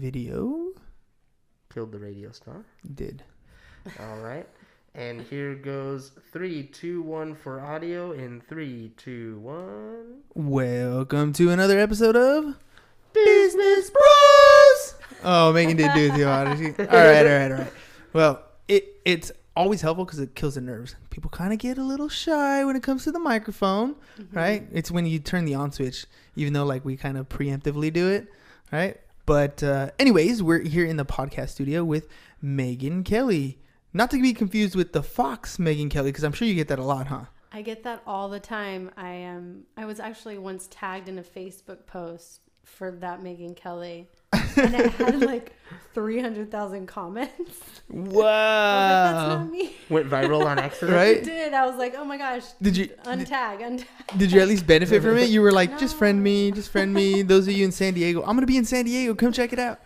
video. Killed the radio star. Did. All right. And here goes 3, 2, 1 for audio in 3, 2, 1. Welcome to another episode of Business Bros. Oh, Megan did do the audio. All right. Well, it's always helpful because it kills the nerves. People kind of get a little shy when it comes to the microphone, right? It's when you turn the on switch, even though like we kind of preemptively do it, right? But anyways, we're here in the podcast studio with Megan Kelly. Not to be confused with the Fox Megan Kelly, because I'm sure you get that a lot, huh? I get that all the time. I was actually once tagged in a Facebook post for that Megan Kelly, and it had like 300,000 comments. Wow. That's not me. Went viral on accident. Right? It did. I was like, oh my gosh. Did you untag? Did you at least benefit from it? You were like, No. just friend me. Those of you in San Diego, I'm going to be in San Diego. Come check it out.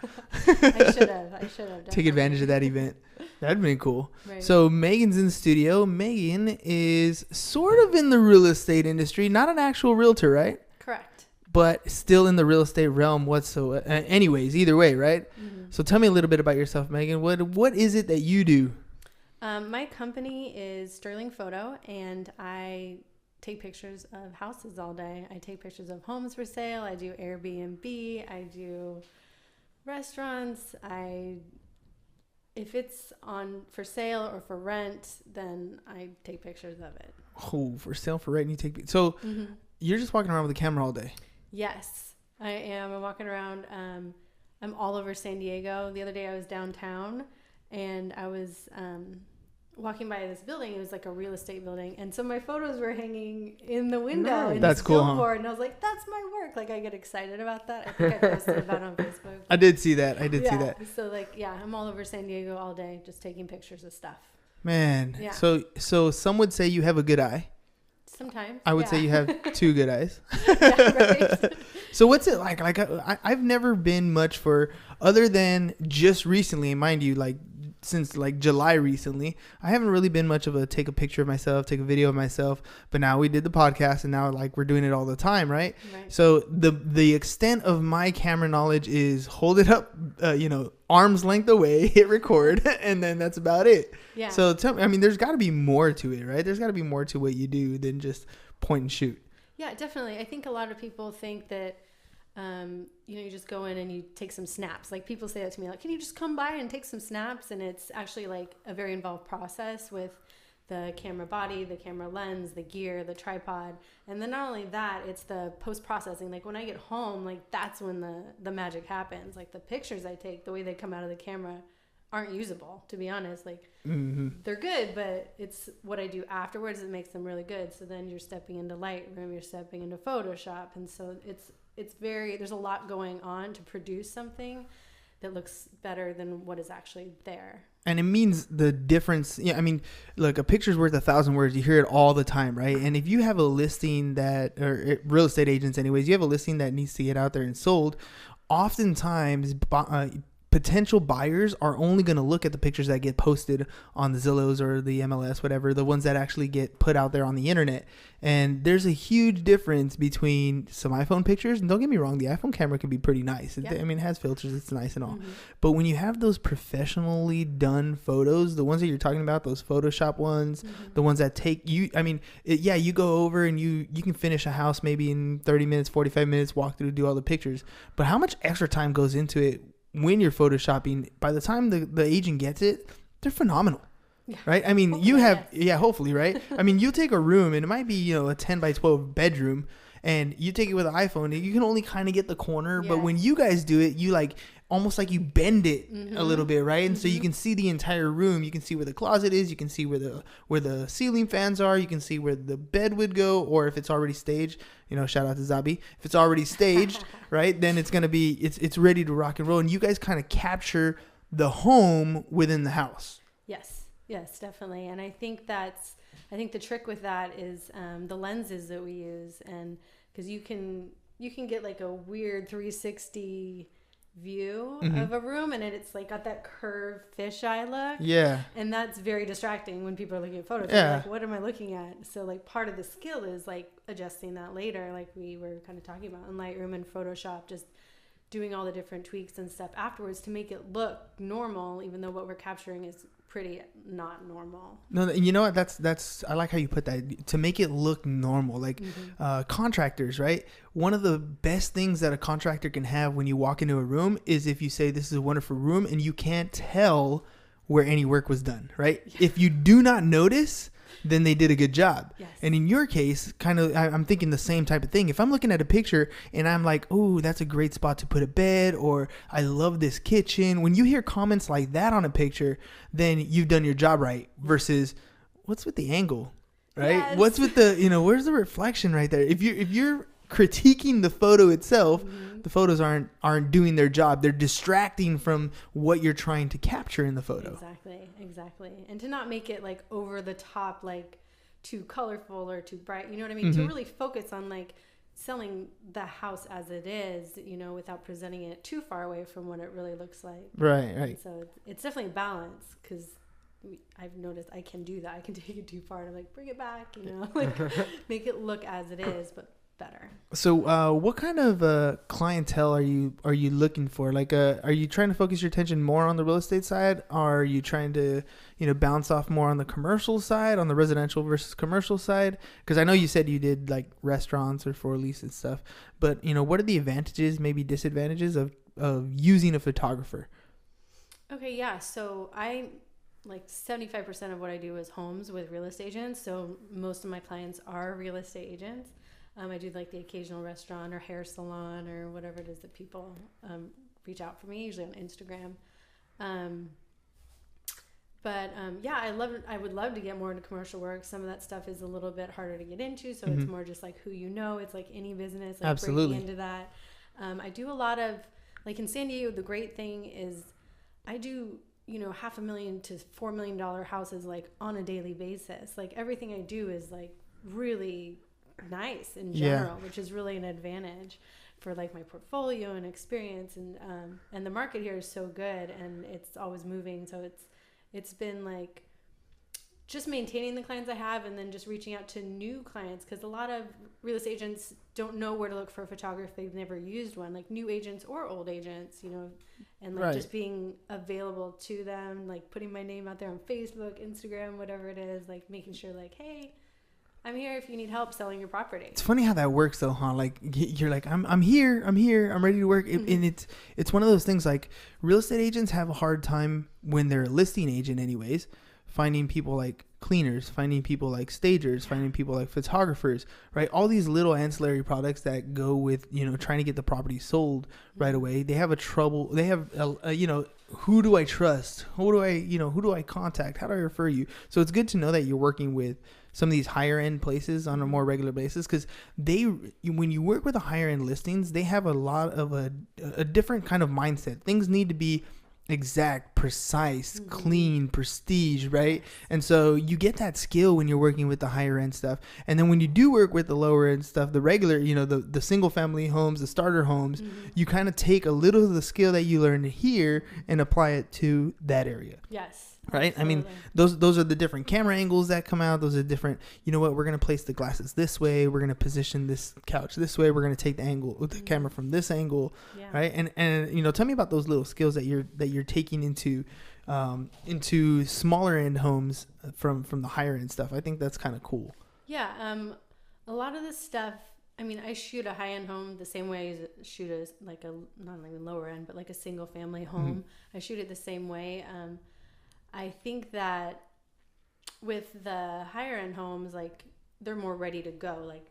I should have. Take advantage of that event. That'd been cool. Right. So Megan's in the studio. Megan is sort of in the real estate industry, not an actual realtor, right? Correct. But still in the real estate realm whatsoever. Anyways, either way, right? Mm-hmm. So tell me a little bit about yourself, Megan. What is it that you do? My company is Sterling Photo, and I take pictures of houses all day. I take pictures of homes for sale. I do Airbnb. I do restaurants. If it's on for sale or for rent, then I take pictures of it. Oh, for sale, for rent, you take. So you're just walking around with a camera all day. Yes, I am. I'm walking around. I'm all over San Diego. The other day I was downtown, and I was walking by this building. It was like a real estate building, and so my photos were hanging in the window. Nice. That's cool, huh? And I was like, "That's my work." Like I get excited about that. I think I posted about it on Facebook. I did see that. See that. So I'm all over San Diego all day, just taking pictures of stuff. Man. Yeah. So some would say you have a good eye. Sometimes. I would say you have two good eyes. Yeah, right. So what's it like? Like I've never been much for, other than just recently, mind you, like since like July recently, I haven't really been much of a take a picture of myself, take a video of myself. But now we did the podcast, and now like we're doing it all the time, right? So the extent of my camera knowledge is hold it up, arm's length away, hit record, and then that's about it. Yeah. So tell me, I mean, there's got to be more to it, right? There's got to be more to what you do than just point and shoot. Yeah, definitely. I think a lot of people think that, you just go in and you take some snaps. Like people say that to me, like, can you just come by and take some snaps? And it's actually like a very involved process with the camera body, the camera lens, the gear, the tripod. And then not only that, it's the post-processing. Like when I get home, like that's when the magic happens. Like the pictures I take, the way they come out of the camera aren't usable, to be honest. Like they're good, but it's what I do afterwards that makes them really good. So then you're stepping into Lightroom, you're stepping into Photoshop, and so there's a lot going on to produce something that looks better than what is actually there. And it means the difference. Yeah, I mean, look, a picture's worth 1,000 words. You hear it all the time, right? And if you have a listing or real estate agents anyways, you have a listing that needs to get out there and sold, oftentimes potential buyers are only going to look at the pictures that get posted on the Zillows or the MLS, whatever, the ones that actually get put out there on the internet. And there's a huge difference between some iPhone pictures. And don't get me wrong, the iPhone camera can be pretty nice. Yeah. I mean, it has filters. It's nice and all. But when you have those professionally done photos, the ones that you're talking about, those Photoshop ones, the ones that take you, I mean, you go over and you can finish a house maybe in 30 minutes, 45 minutes, walk through, do all the pictures. But how much extra time goes into it when you're photoshopping? By the time the agent gets it, they're phenomenal. Yeah. Right? I mean, hopefully, hopefully, right? I mean, you take a room and it might be, a 10 by 12 bedroom, and you take it with an iPhone and you can only kind of get the corner. Yes. But when you guys do it, you almost like you bend it a little bit, right? And so you can see the entire room. You can see where the closet is. You can see where the ceiling fans are. You can see where the bed would go, or if it's already staged, shout out to Zabi. If it's already staged, right, then it's going to be, it's ready to rock and roll. And you guys kind of capture the home within the house. Yes, definitely. And I think the trick with that is the lenses that we use. And because you can get like a weird 360 view of a room, and it's like got that curved fisheye look. Yeah. And that's very distracting when people are looking at photos. Yeah. Like, what am I looking at? So like part of the skill is like adjusting that later, like we were kind of talking about in Lightroom and Photoshop, just doing all the different tweaks and stuff afterwards to make it look normal, even though what we're capturing is pretty not normal. No, you know what? That's I like how you put that, to make it look normal. Like contractors, right? One of the best things that a contractor can have when you walk into a room is if you say this is a wonderful room and you can't tell where any work was done, right? Yeah. If you do not notice, then they did a good job. Yes. And in your case, kind of, I'm thinking the same type of thing. If I'm looking at a picture and I'm like, oh, that's a great spot to put a bed, or I love this kitchen. When you hear comments like that on a picture, then you've done your job right, versus what's with the angle, right? Yes. What's with the, where's the reflection right there? If you're critiquing the photo itself, the photos aren't doing their job. They're distracting from what you're trying to capture in the photo. Exactly. And to not make it like over the top, like too colorful or too bright, you know what I mean? To really focus on like selling the house as it is, without presenting it too far away from what it really looks like. Right. And so it's definitely a balance, because I've noticed I can do that. I can take it too far and I'm like, bring it back, like make it look as it is, but better. So what kind of clientele are you looking for? Like are you trying to focus your attention more on the real estate side? Or are you trying to bounce off more on the commercial side, on the residential versus commercial side? Because I know you said you did like restaurants or for lease and stuff, but what are the advantages, maybe disadvantages of using a photographer? Okay, yeah, so I like 75% of what I do is homes with real estate agents, so most of my clients are real estate agents. I do like the occasional restaurant or hair salon or whatever it is that people reach out for me, usually on Instagram. I would love to get more into commercial work. Some of that stuff is a little bit harder to get into, so it's more just like who it's like any business, like Absolutely. breaking into that. I do a lot of, like in San Diego, the great thing is I do $500,000 to $4 million houses like on a daily basis. Like everything I do is like really nice in general, which is really an advantage for like my portfolio and experience, and the market here is so good and it's always moving, so it's been like just maintaining the clients I have and then just reaching out to new clients, because a lot of real estate agents don't know where to look for a photographer. They've never used one, like new agents or old agents, and like just being available to them, like putting my name out there on Facebook, Instagram, whatever it is, like making sure like, hey, I'm here if you need help selling your property. It's funny how that works though, huh? Like you're like, I'm here, I'm ready to work. And it's one of those things, like real estate agents have a hard time when they're a listing agent anyways, finding people like cleaners, finding people like stagers, finding people like photographers, right? All these little ancillary products that go with, trying to get the property sold right away. They have who do I trust? Who do I contact? How do I refer you? So it's good to know that you're working with some of these higher end places on a more regular basis, because when you work with the higher end listings, they have a lot of a different kind of mindset. Things need to be exact, precise, clean, prestige, right? And so you get that skill when you're working with the higher end stuff. And then when you do work with the lower end stuff, the regular, the single family homes, the starter homes, you kind of take a little of the skill that you learned here and apply it to that area. Yes. Right. Absolutely. I mean, those are the different camera angles that come out. Those are different. We're going to place the glasses this way. We're going to position this couch this way. We're going to take the camera from this angle. Yeah. Right. And tell me about those little skills that you're taking into smaller end homes from the higher end stuff. I think that's kind of cool. Yeah. A lot of this stuff, I mean, I shoot a high end home the same way I shoot not even lower end, but like a single family home. I shoot it the same way. I think that with the higher end homes, like they're more ready to go. Like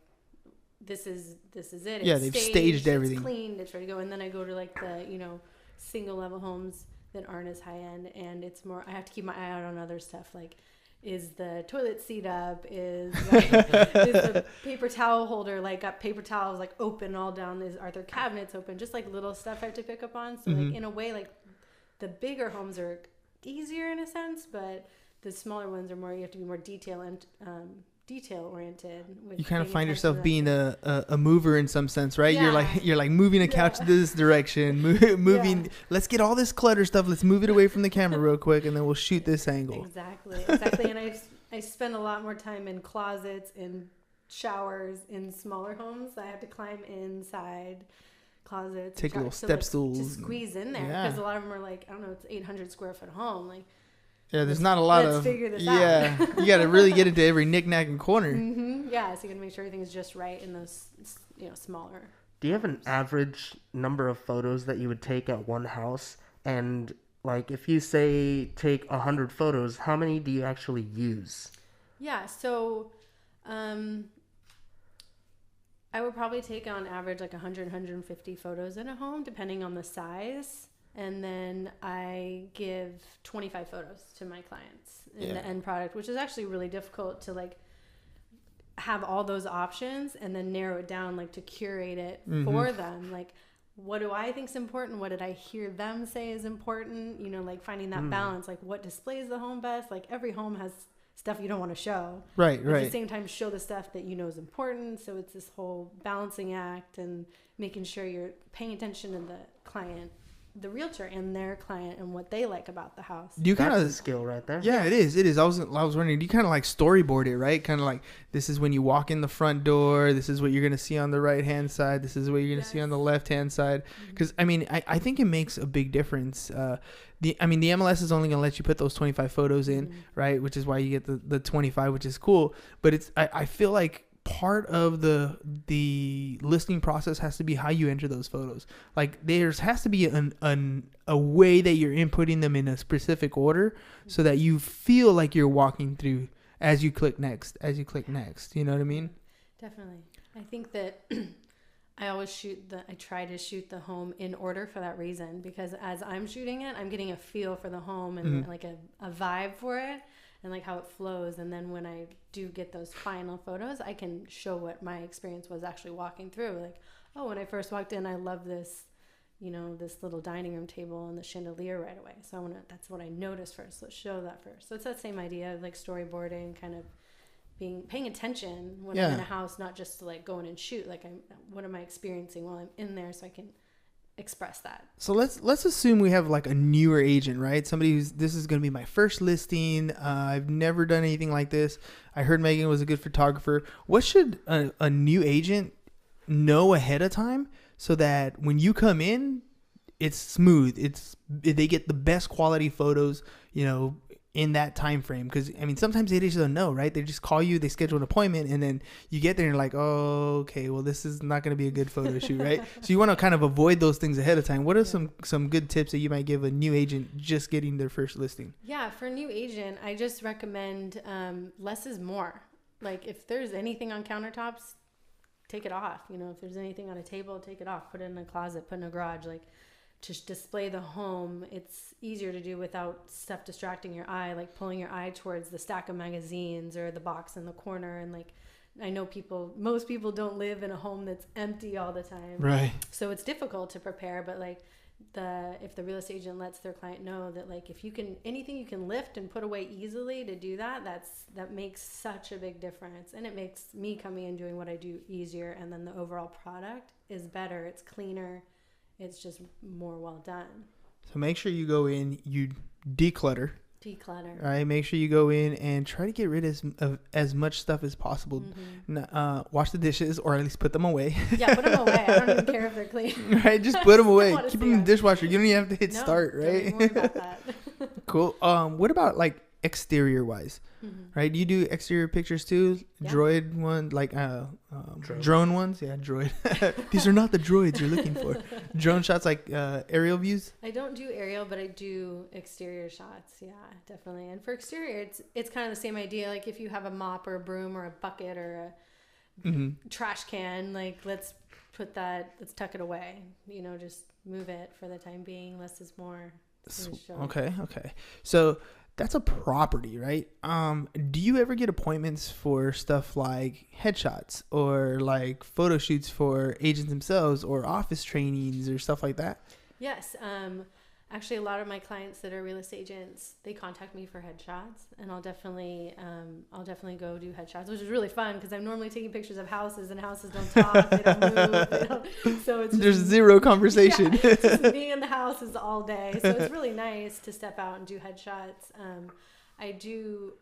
this is it. Yeah, they've staged everything. It's cleaned. It's ready to go. And then I go to like the single level homes that aren't as high end, and it's more. I have to keep my eye out on other stuff. Like, is the toilet seat up? Is the paper towel holder got paper towels like open all down? Are their cabinets open? Just like little stuff I have to pick up on. So like in a way, like the bigger homes are easier in a sense, but the smaller ones are more, you have to be more detail oriented. You kind of find yourself being a mover in some sense, right? Yeah. You're like moving a couch this direction, moving. Yeah. Let's get all this clutter stuff. Let's move it away from the camera real quick, and then we'll shoot this angle. Exactly. And I spend a lot more time in closets, in showers, in smaller homes. I have to climb inside closets. Take little to, step like, stools. to squeeze in there, Yeah. because a lot of them are like, I don't know, it's 800 square foot home. Like, Yeah, there's not a lot let's of. figure this yeah, out. you got to really get into every knick-knack and corner. Yeah, so you got to make sure everything is just right in those, smaller. Do you have an average number of photos that you would take at one house? And like, if you say take 100 photos, how many do you actually use? Yeah, so I would probably take on average like 100, 150 photos in a home, depending on the size. And then I give 25 photos to my clients in the end product, which is actually really difficult to like have all those options and then narrow it down, like to curate it for them. Like, what do I think is important? What did I hear them say is important? Like finding that balance, like what displays the home best. Like every home has stuff you don't want to show. Right. But at the same time, show the stuff that is important. So it's this whole balancing act and making sure you're paying attention to the client, the realtor, and their client, and what they like about the house. Do you kind That's of a skill right there. Yeah, it is. I was wondering, do you kind of like storyboard it, right? Kind of like, this is when you walk in the front door. This is what you're gonna see on the right hand side. This is what you're gonna see on the left hand side. Because I think it makes a big difference. The MLS is only gonna let you put those 25 photos in, right? Which is why you get the 25, which is cool. But I feel like part of the listing process has to be how you enter those photos. Like there has to be a way that you're inputting them in a specific order so that you feel like you're walking through as you click next. You know what I mean? Definitely. I think that I try to shoot the home in order for that reason, because as I'm shooting it, I'm getting a feel for the home and like a vibe for it, and like how it flows. And then when I do get those final photos, I can show what my experience was actually walking through. Like, oh, when I first walked in, I love this, this little dining room table and the chandelier right away. So that's what I noticed first. Let's show that first. So it's that same idea of like storyboarding, kind of paying attention when I'm in a house, not just to like go in and shoot. Like, what am I experiencing while I'm in there, so I can express that. So let's assume we have like a newer agent, right? Somebody this is going to be my first listing. I've never done anything like this. I heard Megan was a good photographer. What should a new agent know ahead of time so that when you come in, it's smooth? They get the best quality photos, in that time frame. Because sometimes they just don't know, right? They just call you, they schedule an appointment, and then you get there and you're like, oh, okay, well, this is not going to be a good photo shoot, right? So you want to kind of avoid those things ahead of time. What are some good tips that you might give a new agent just getting their first listing? Yeah, for a new agent, I just recommend less is more. Like, if there's anything on countertops, take it off. If there's anything on a table, take it off. Put it in a closet, put it in a garage. Like, to display the home, it's easier to do without stuff distracting your eye, like pulling your eye towards the stack of magazines or the box in the corner. And like, I know most people don't live in a home that's empty all the time, right? So it's difficult to prepare. But like, if the real estate agent lets their client know that, like, if you can, anything you can lift and put away easily to do that, that makes such a big difference. And it makes me coming and doing what I do easier, and then the overall product is better. It's cleaner. It's just more well done. So make sure you go in, you declutter. Right. Make sure you go in and try to get rid of as much stuff as possible. Wash the dishes, or at least put them away. Yeah, put them away. I don't even care if they're clean. Right. Just put them away. Keep them in the dishwasher. You don't even have to hit start, right? Don't worry about that. Cool. What about like exterior wise? Right? Do you do exterior pictures too? Yeah. Droid one, like drone ones? Yeah, droid. These are not the droids you're looking for. Drone shots, like aerial views? I don't do aerial, but I do exterior shots. Yeah, definitely. And for exterior, it's kind of the same idea. Like, if you have a mop or a broom or a bucket or a trash can, like, let's tuck it away. Just move it for the time being. Less is more. Okay. So that's a property, right? Do you ever get appointments for stuff like headshots or like photo shoots for agents themselves, or office trainings or stuff like that? Yes. Actually, a lot of my clients that are real estate agents, they contact me for headshots, and I'll definitely go do headshots, which is really fun because I'm normally taking pictures of houses, and houses don't talk, they don't move, so it's there's zero conversation. Yeah, it's just me in the house is all day, so it's really nice to step out and do headshots. I do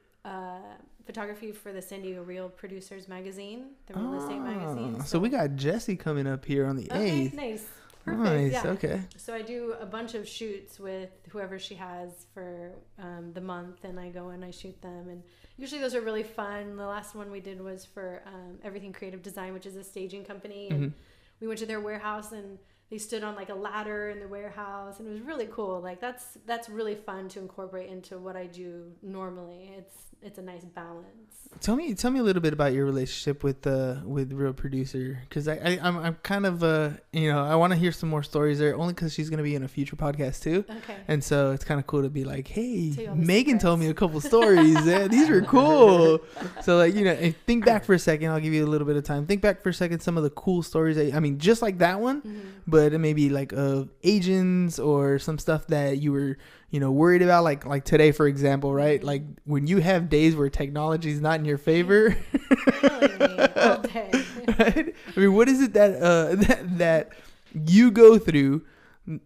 photography for the San Diego Real Producers magazine, the real estate magazine. So we got Jesse coming up here on the 8th. Nice. Perfect. Nice. Yeah. Okay. So I do a bunch of shoots with whoever she has for the month, and I go and I shoot them, and usually those are really fun. The last one we did was for Everything Creative Design, which is a staging company, and we went to their warehouse and they stood on like a ladder in the warehouse, and it was really cool. Like that's really fun to incorporate into what I do normally. It's a nice balance. Tell me a little bit about your relationship with Real Producer, because I'm kind of I want to hear some more stories there, only because she's gonna be in a future podcast too. Okay. And so it's kind of cool to be like, hey, Tell you all the Megan secrets. told me a couple stories. Yeah, these were cool. So like, and think back for a second. I'll give you a little bit of time. Think back for a second. Some of the cool stories. Just like that one, but it may be like agents or some stuff that you were worried about, like today, for example, right? Like when you have days where technology is not in your favor. All day. Right? I mean, what is it that you go through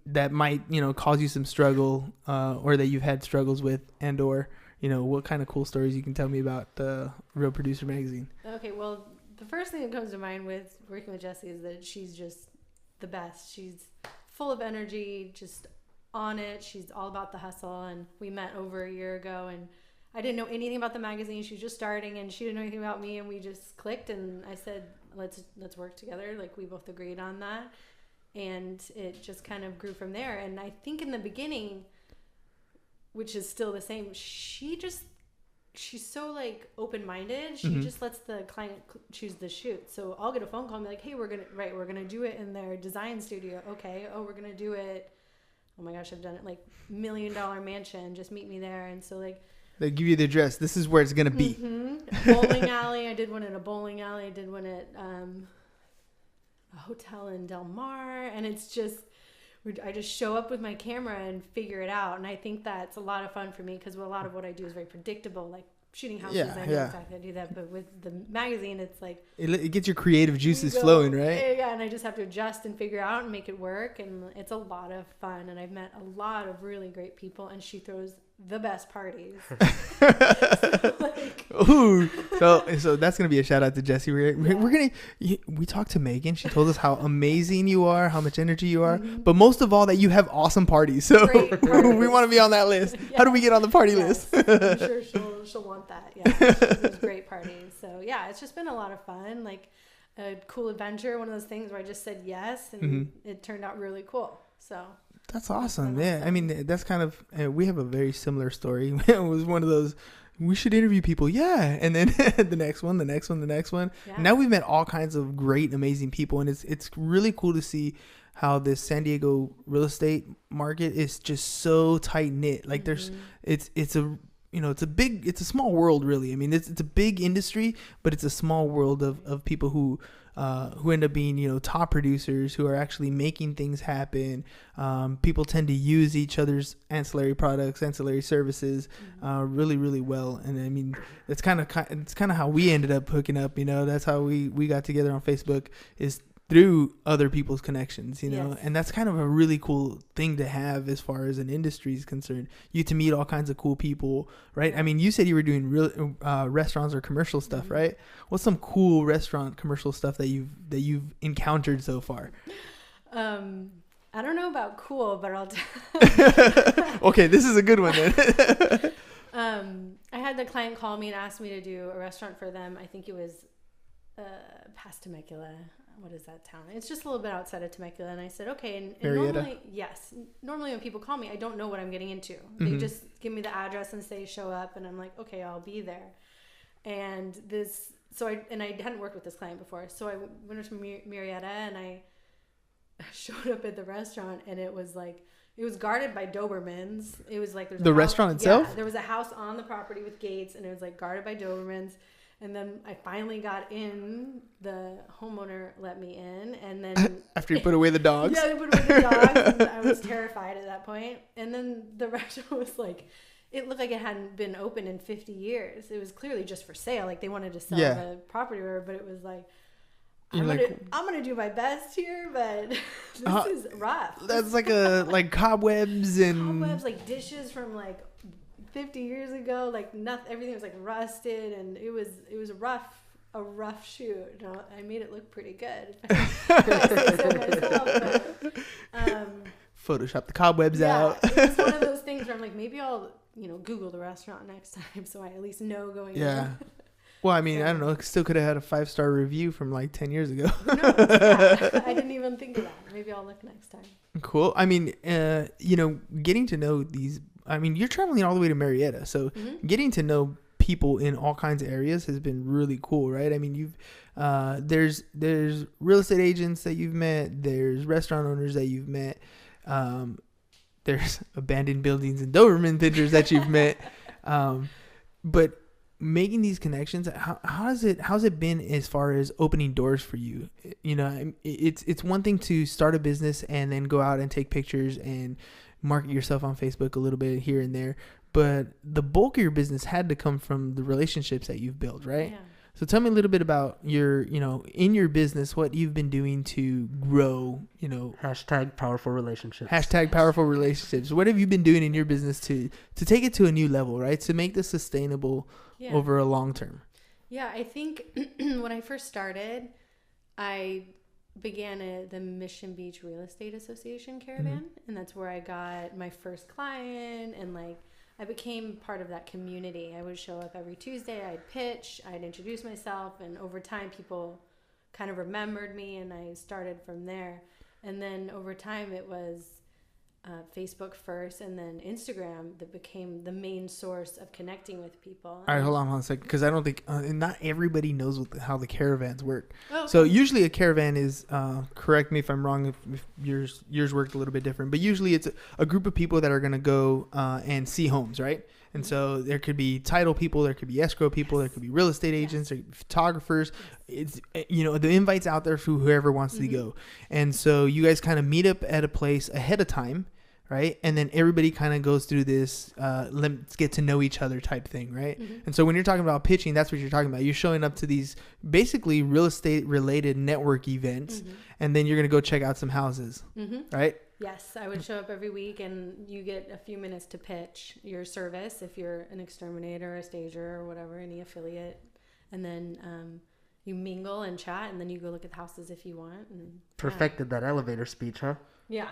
that might cause you some struggle, or that you've had struggles with, and or what kind of cool stories you can tell me about the Real Producer magazine? Okay, well, the first thing that comes to mind with working with Jessie is that she's just the best. She's full of energy, just on it. She's all about the hustle, and we met over a year ago, and I didn't know anything about the magazine. She was just starting, and she didn't know anything about me, and we just clicked, and I said, let's work together. Like, we both agreed on that, and it just kind of grew from there. And I think in the beginning, which is still the same, she's so like open-minded. She just lets the client choose the shoot. So I'll get a phone call and be like, hey, we're gonna do it in their design studio. Okay. Oh, we're gonna do it. Oh my gosh, I've done it like $1 million mansion. Just meet me there. And so like, they give you the address. This is where it's gonna be. Bowling alley. I did one at a bowling alley. I did one at a hotel in Del Mar, and it's just, I just show up with my camera and figure it out. And I think that's a lot of fun for me, because a lot of what I do is very predictable, like shooting houses. I know exactly how to do that. But with the magazine, it's like it gets your creative juices flowing, right? Yeah, and I just have to adjust and figure out and make it work. And it's a lot of fun. And I've met a lot of really great people, and she throws the best parties. Ooh, so that's gonna be a shout out to Jessie. We talked to Megan. She told us how amazing you are, how much energy you are, but most of all that you have awesome parties. So we want to be on that list. Yeah. How do we get on the party list? I'm sure she'll want that. Yeah, there's great parties. So yeah, it's just been a lot of fun, like a cool adventure. One of those things where I just said yes, and it turned out really cool. So. That's awesome. Yeah. I mean, that's kind of, we have a very similar story. It was one of those, we should interview people. Yeah. And then the next one. Yeah. Now we've met all kinds of great, amazing people. And it's really cool to see how this San Diego real estate market is just so tight knit. Like it's a small world, really. I mean, it's a big industry, but it's a small world of people who end up being, top producers who are actually making things happen. People tend to use each other's ancillary products, ancillary services, really, really well. And I mean, it's kind of how we ended up hooking up. That's how we got together on Facebook, is through other people's connections, Yes. And that's kind of a really cool thing to have as far as an industry is concerned. You get to meet all kinds of cool people, right? I mean, you said you were doing real restaurants or commercial stuff, right? What's some cool restaurant commercial stuff that you've encountered so far? I don't know about cool, but I'll Okay, this is a good one then. I had the client call me and ask me to do a restaurant for them. I think it was past Temecula. What is that town? It's just a little bit outside of Temecula. And I said, okay. And normally when people call me, I don't know what I'm getting into. They just give me the address and say, show up. And I'm like, okay, I'll be there. And I hadn't worked with this client before. So I went to Murrieta, and I showed up at the restaurant, and it was guarded by Dobermans. It was like, the restaurant itself? Yeah, there was a house on the property with gates, and it was like guarded by Dobermans. And then I finally got in. The homeowner let me in, and then after you put away the dogs. Yeah, they put away the dogs. And I was terrified at that point. And then the restaurant was like, it looked like it hadn't been open in 50 years. It was clearly just for sale. Like they wanted to sell the property, but it was like, I'm gonna do my best here, but this is rough. That's like cobwebs like dishes from like 50 years ago, like nothing, everything was like rusted, and it was a rough a rough shoot. No, I made it look pretty good. If I say so myself, but, Photoshop the cobwebs yeah, out. it was one of those things where I'm like, maybe I'll, Google the restaurant next time so I at least know going Yeah. in. Well, I mean, I don't know. It still could have had a 5-star review from like 10 years ago. Who knows? Yeah, I didn't even think of that. Maybe I'll look next time. Cool. I mean, getting to know these. I mean, you're traveling all the way to Marietta, so getting to know people in all kinds of areas has been really cool, right? I mean, you've there's real estate agents that you've met, there's restaurant owners that you've met, there's abandoned buildings and Doberman pictures that you've met, but making these connections, how's it been as far as opening doors for you? It's one thing to start a business and then go out and take pictures and market yourself on Facebook a little bit here and there, but the bulk of your business had to come from the relationships that you've built, right? Yeah. So tell me a little bit about your, in your business, what you've been doing to grow, Hashtag powerful relationships. Hashtag powerful relationships. What have you been doing in your business to take it to a new level, right? To make this sustainable over a long term. Yeah, I think when I first started, I began the Mission Beach Real Estate Association caravan, and that's where I got my first client, and I became part of that community. I would show up every Tuesday, I'd pitch, I'd introduce myself, and over time people kind of remembered me, and I started from there. And then over time it was Facebook first, and then Instagram that became the main source of connecting with people. All right, hold on a second, because I don't think not everybody knows how the caravans work. Oh, okay. So usually a caravan is, correct me if I'm wrong, if yours worked a little bit different, but usually it's a group of people that are going to go and see homes, right? And so there could be title people, there could be escrow people, there could be real estate agents, there could be photographers. It's, the invite's out there for whoever wants to go. And so you guys kind of meet up at a place ahead of time, right? And then everybody kind of goes through this let's get to know each other type thing, right? And so when you're talking about pitching, that's what you're talking about. You're showing up to these basically real estate related network events, and then you're going to go check out some houses, right? Yes, I would show up every week, and you get a few minutes to pitch your service if you're an exterminator, a stager, or whatever, any affiliate. And then you mingle and chat, and then you go look at the houses if you want. And, Perfected that elevator speech, huh? Yeah.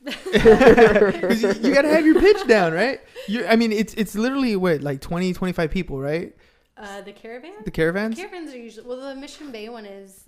Because you got to have your pitch down, right? It's literally like 20, 25 people, right? The caravan? The caravans? The caravans are usually, the Mission Bay one is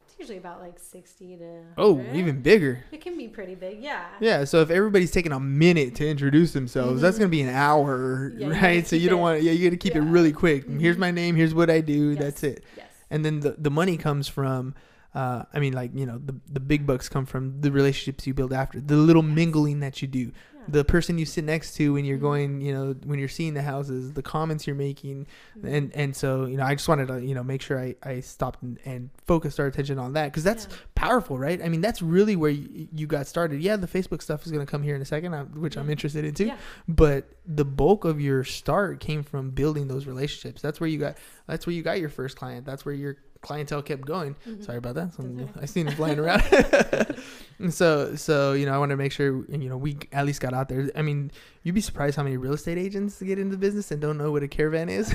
it's usually about like 60 to 100. Oh, even bigger. It can be pretty big, yeah. Yeah, so if everybody's taking a minute to introduce themselves, that's going to be an hour, right? So you don't want you got to keep it really quick. Here's my name, here's what I do, that's it. Yes. And then the money comes from the big bucks come from the relationships you build after, the little mingling that you do, the person you sit next to when you're going, when you're seeing the houses, the comments you're making. And so, I just wanted to, make sure I stopped and focused our attention on that, because that's powerful, right? I mean, that's really where you got started. Yeah, the Facebook stuff is going to come here in a second, which I'm interested in too. Yeah. But the bulk of your start came from building those relationships. That's where you got your first client. That's where your clientele kept going. Sorry about that. I seen it flying around. And so I want to make sure we at least got out there. I mean, you'd be surprised how many real estate agents get into business and don't know what a caravan is.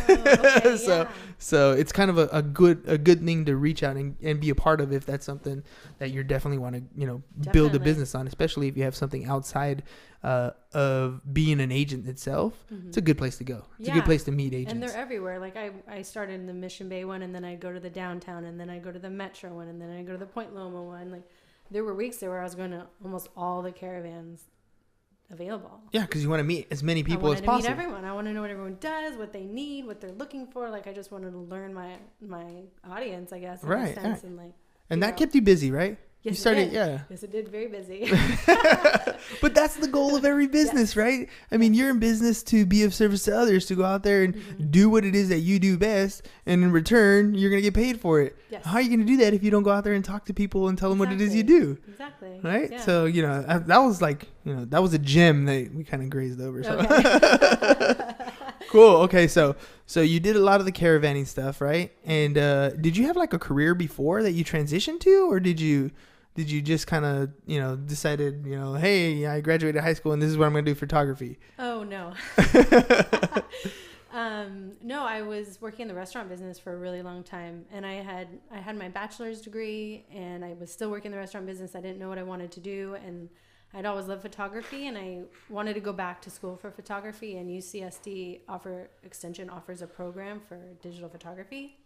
So it's kind of a good thing to reach out and be a part of if that's something that you definitely want to build a business on, especially if you have something outside of being an agent itself. It's a good place to go. It's a good place to meet agents. And they're everywhere. Like I started in the Mission Bay one, and then I go to the downtown, and then I go to the Metro one, and then I go to the Point Loma one. Like there were weeks there where I was going to almost all the caravans available. Yeah, because you want to meet as many people as possible. I wanted to meet everyone. I want to know what everyone does, what they need, what they're looking for. Like I just wanted to learn my audience, I guess, in a sense, and that kept you busy, right? Yes, you started, Yes, it did. Very busy. But that's the goal of every business, right? I mean, you're in business to be of service to others, to go out there and do what it is that you do best, and in return, you're going to get paid for it. Yes. How are you going to do that if you don't go out there and talk to people and tell them what it is you do? Exactly. Right? Yeah. So, that was that was a gem that we kind of grazed over. So. Okay. Cool. Okay, so you did a lot of the caravanning stuff, right? And did you have like a career before that you transitioned to, or did you just kind of decided hey, I graduated high school and this is what I'm going to do, photography? Oh no. No, I was working in the restaurant business for a really long time, and I had my bachelor's degree, and I was still working in the restaurant business. I didn't know what I wanted to do, and I'd always loved photography, and I wanted to go back to school for photography, and UCSD Extension offers a program for digital photography.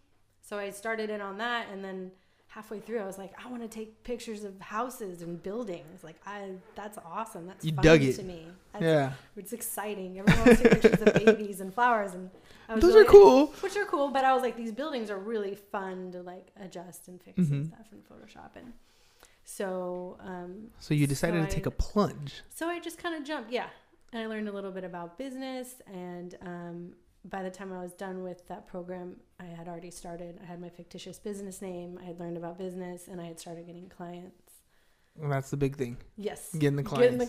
So I started in on that, and then halfway through, I was like, I want to take pictures of houses and buildings. Like, that's awesome. That's You fun dug it. to me. Yeah. It's exciting. Everyone wants to take pictures of babies and flowers, and I was Those really, are cool. Which are cool, but I was like, these buildings are really fun to like adjust and fix and stuff in Photoshop. And so, So you decided to take a plunge. So I just kind of jumped, yeah. And I learned a little bit about business, and by the time I was done with that program, I had already started. I had my fictitious business name. I had learned about business, and I had started getting clients. Well, that's the big thing. Yes. Getting the clients. Getting the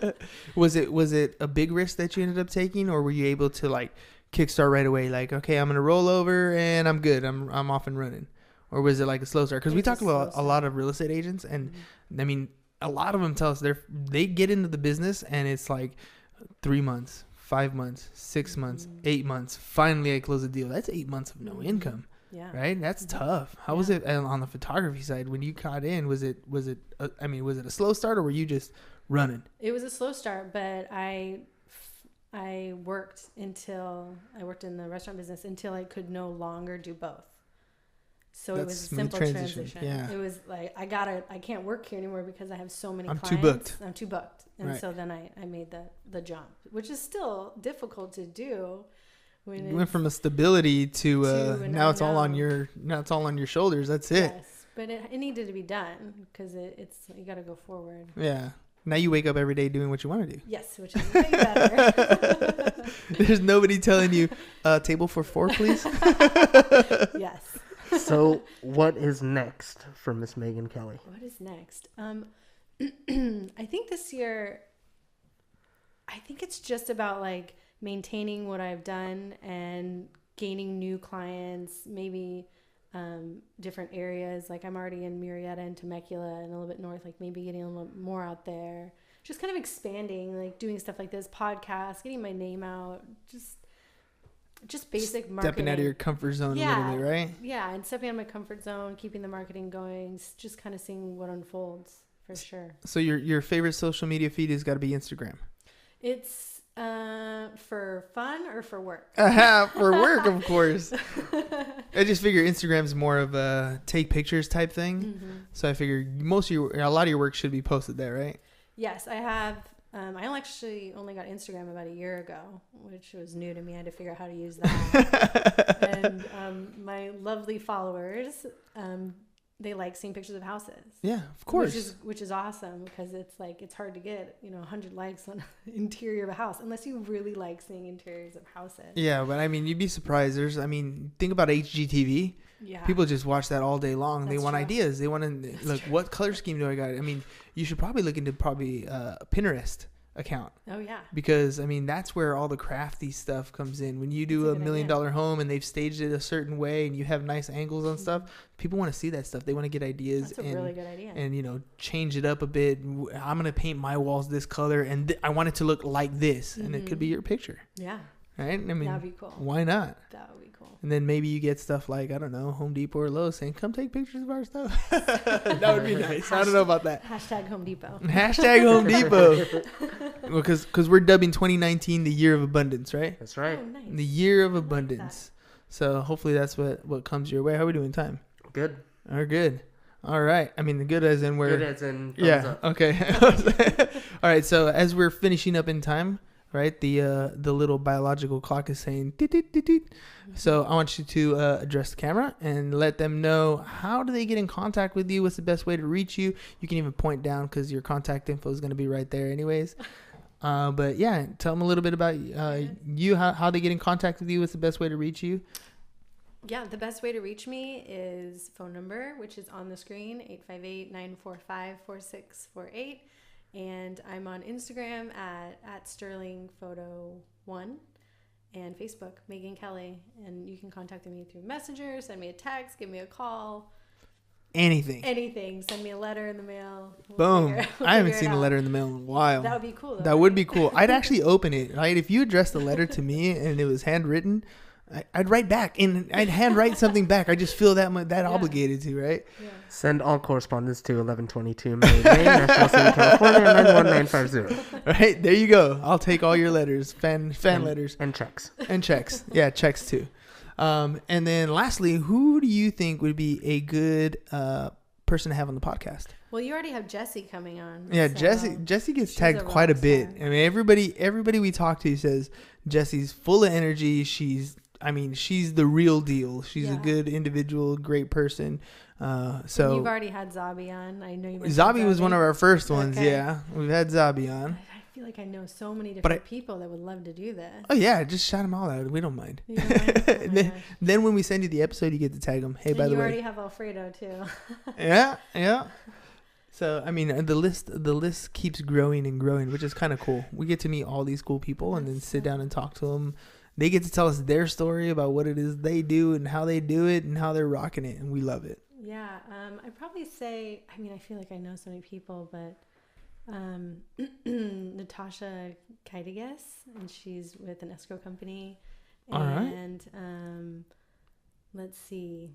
clients. Was it a big risk that you ended up taking, or were you able to like kickstart right away? Like, okay, I'm gonna roll over and I'm good. I'm off and running. Or was it like a slow start? Because we talk about a lot of real estate agents, and I mean, a lot of them tell us they get into the business and it's like 3 months, 5 months, 6 months, 8 months. Finally, I close a deal. That's 8 months of no income. Yeah. Right. That's tough. How was it on the photography side when you caught in? Was it a slow start, or were you just running? It was a slow start, but I worked in the restaurant business until I could no longer do both. So That's it was a smooth simple transition. Yeah. It was like, I can't work here anymore because I have so many I'm clients. too booked. I'm too booked. And Right. so then I made the jump, which is still difficult to do. You went from a stability to now it's all on your shoulders. That's it. Yes, but it needed to be done because it's you got to go forward. Yeah. Now you wake up every day doing what you want to do. Yes, which is way better. There's nobody telling you, table for 4, please. Yes. So, what is next for Miss Megan Kelly? What is next? I think this year, it's just about like maintaining what I've done and gaining new clients, maybe different areas. Like I'm already in Murrieta and Temecula and a little bit north, like maybe getting a little more out there. Just kind of expanding, like doing stuff like this, podcasts, getting my name out, just basic marketing. Stepping out of your comfort zone a little bit, right? Yeah, and stepping out of my comfort zone, keeping the marketing going, just kind of seeing what unfolds for sure. So your favorite social media feed has got to be Instagram. It's for fun or for work? For work, of course. I just figure Instagram's more of a take pictures type thing. Mm-hmm. So I figure a lot of your work should be posted there, right? Yes, I have. I actually only got Instagram about a year ago, which was new to me. I had to figure out how to use that. And my lovely followers, they like seeing pictures of houses. Yeah, of course. Which is awesome because it's hard to get 100 likes on the interior of a house unless you really like seeing interiors of houses. Yeah, but I mean, you'd be surprised. Think about HGTV. Yeah. People just watch that all day long. That's they want true. ideas. They want to like, what color scheme do I got? I mean, you should probably look into a Pinterest account. Oh yeah. Because I mean, that's where all the crafty stuff comes in. When you do $1 million home and they've staged it a certain way and you have nice angles on stuff, people want to see that stuff. They want to get ideas. That's a really good idea. And change it up a bit. I'm gonna paint my walls this color, and I want it to look like this, and it could be your picture. Yeah. Right? I mean, that'd be cool. Why not? That would be cool. And then maybe you get stuff like, I don't know, Home Depot or Lowe's saying, come take pictures of our stuff. That would be nice. I don't know about that. Hashtag Home Depot. Hashtag Home Depot. Well, because we're dubbing 2019 the year of abundance, right? That's right. Oh, nice. The year of abundance. So hopefully that's what comes your way. How are we doing time? Good. We're good. All right. I mean, the good as in we're... Good as in thumbs Yeah. up. Okay. All right. So as we're finishing up in time, right, the little biological clock is saying "Deet, deet, deet, deet." So I want you to address the camera and let them know, how do they get in contact with you? What's the best way to reach you? You can even point down because your contact info is going to be right there anyways. But yeah, tell them a little bit about you, how they get in contact with you. What's the best way to reach you? Yeah, the best way to reach me is phone number, which is on the screen, 858-945-4648. And I'm on Instagram at SterlingPhoto1 and Facebook, Megan Kelly. And you can contact me through Messenger, send me a text, give me a call. anything. Anything. Send me a letter in the mail. Boom. I haven't figure it seen a out. letter in the mail in a while. That would be cool. Though, That would be cool. I'd actually open it, right? If you addressed the letter to me and it was handwritten, I'd write back and I'd handwrite something back. I just feel that obligated to, right? Yeah. Send all correspondence to 1122 Main Lane, National City, California, 91950. Right? There you go. I'll take all your letters, fan letters. And checks. And checks. Yeah, checks too. And then lastly, who do you think would be a good person to have on the podcast? Well, you already have Jessie coming on. Yeah, so Jessie gets she's tagged a quite a rock bit. star. I mean, everybody we talk to says Jessie's full of energy. She's the real deal. She's a Yeah. good individual, great person. And So you've already had Zabi on. I know you mentioned Zabi was one of our first ones. Okay. Yeah, we've had Zabi on. I feel like I know so many But different people that would love to do this. Oh yeah, just shout them all out. We don't mind. You know what? Oh my then, gosh. then when we send you the episode, you get to tag them. Hey, And by the you way, already have Alfredo too. yeah. So I mean, the list keeps growing and growing, which is kind of cool. We get to meet all these cool people and then sit down and talk to them. They get to tell us their story about what it is they do and how they do it and how they're rocking it, and we love it. Yeah, I'd probably say, I mean, I feel like I know so many people, but Natasha Kaidigas, and she's with an escrow company. All right. And let's see.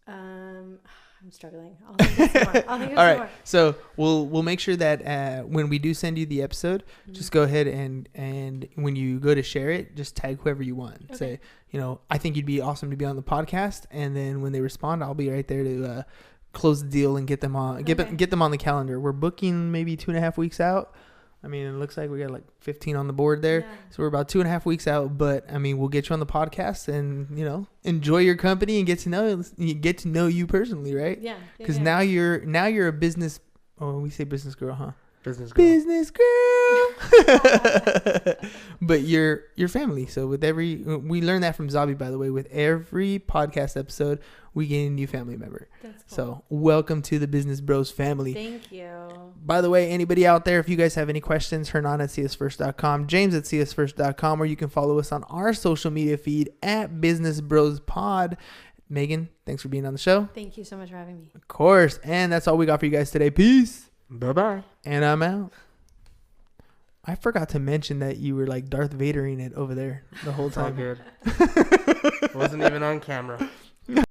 I'm struggling. I'll think of some more. All right. So we'll make sure that when we do send you the episode, just go ahead and when you go to share it, just tag whoever you want. Okay. Say, I think you'd be awesome to be on the podcast, and then when they respond, I'll be right there to close the deal and get them on get them on the calendar. We're booking maybe 2.5 weeks out. I mean, it looks like we got like 15 on the board there. Yeah. So we're about 2.5 weeks out, but I mean, we'll get you on the podcast and, enjoy your company and get to know you personally, right? Yeah. Because now you're a business. Oh, we say business girl, huh? Business girl. Business girl. But you're family. So we learned that from Zabi, by the way. With every podcast episode, we gain a new family member. That's cool. So welcome to the Business Bros family. Thank you. By the way, anybody out there, if you guys have any questions, Hernan at csfirst.com, James at csfirst.com, or you can follow us on our social media feed at Business Bros Pod. Megan, thanks for being on the show. Thank you so much for having me. Of course. And that's all we got for you guys today. Peace. Bye-bye. And I'm out. I forgot to mention that you were like Darth Vadering it over there the whole It's all time. good. Wasn't even on camera.